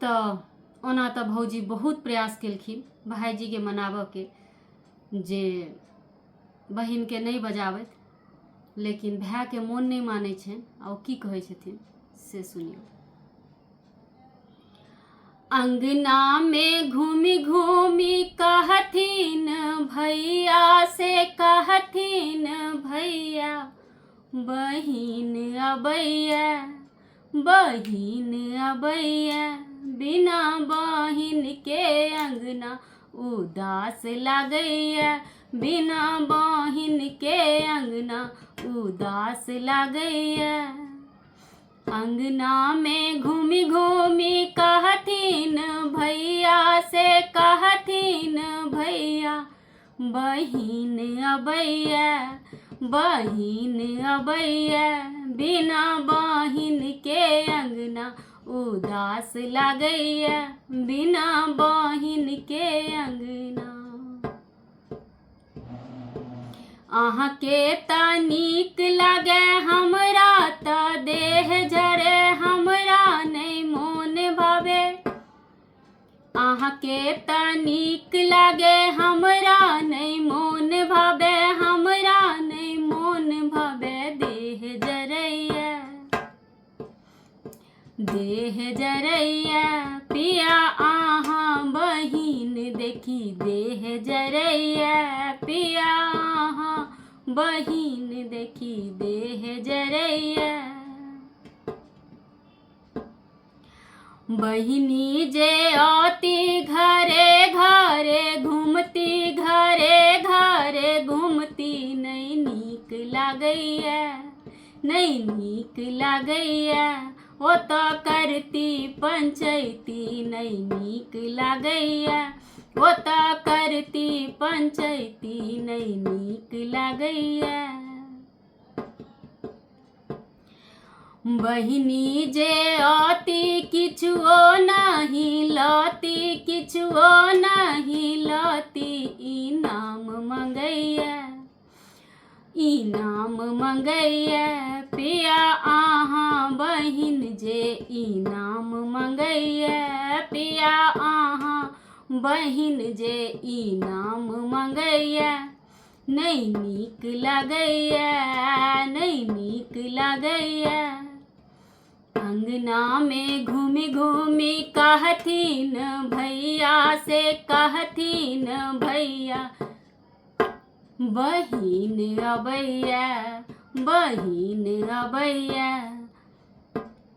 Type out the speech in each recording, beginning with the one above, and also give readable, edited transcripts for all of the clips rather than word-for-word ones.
तो ओना तो भौजी बहुत प्रयास केलखिन भाईजी के मनाबऽ के जे बहिन के नहीं बजाबैत, लेकिन भाई के मोन नहीं मानै छनि। आ ओ की कहै छथिन से सुनियौ। अंगना में घूमी घूमी कहथिन भैया से, कहथिन भैया बहिन अबैया, बहिन अबैया, बिना बहिन के अंगना उदास लागैया, बिना बहिन के अंगना उदास लागैया। अंगना में घूमी घूमी कहथिन भैया से, कहथिन भैया बहिन अबैया, बहिन अबैया, बिना बहिन के अंगना उदास लागैया, बिना बहिन के अंगना। अहाँ के त नीक लागे हमरा त देह जरे, हमरा नहीं मोन भावे। अहाँ के त नीक लागे हमरा नहीं मोन भावे, हमरा नहीं मोन भावे। देह जरैया, देह जरैया, पिया अहाँ बहिन देखी देह जरैया, पिया अहाँ बहिन देखी देह जरैया। बहिनी जे आती घरे घरे घूमती, घरे घरे घूमती, नहीं नीक लागैया, नहीं नीक लागैया। ओ तो करती पंचायती, नहीं नीक लागैया, ओ तो करती पंचायती, नहीं नीक लागैया। बहिनी जे आती किछुओ नहीं लाती, किछुओ नहीं लाती, इनाम मंगैया, इनाम मंगैया। पिया अहाँ बहिन जे इनाम मंगैया, पिया अहाँ बहिन जे इनाम मंगैया। नहीं नीक लागैया, नहीं नीक लागैया। अंगना में घूमी घूमी कहथिन भैया से, कहथिन भैया बहिन अबैया, बहिन अबैया,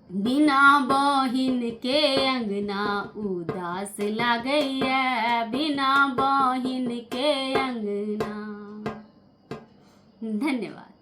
बिना बहिन के अंगना उदास लागैया, बिना बहिन के अंगना। धन्यवाद।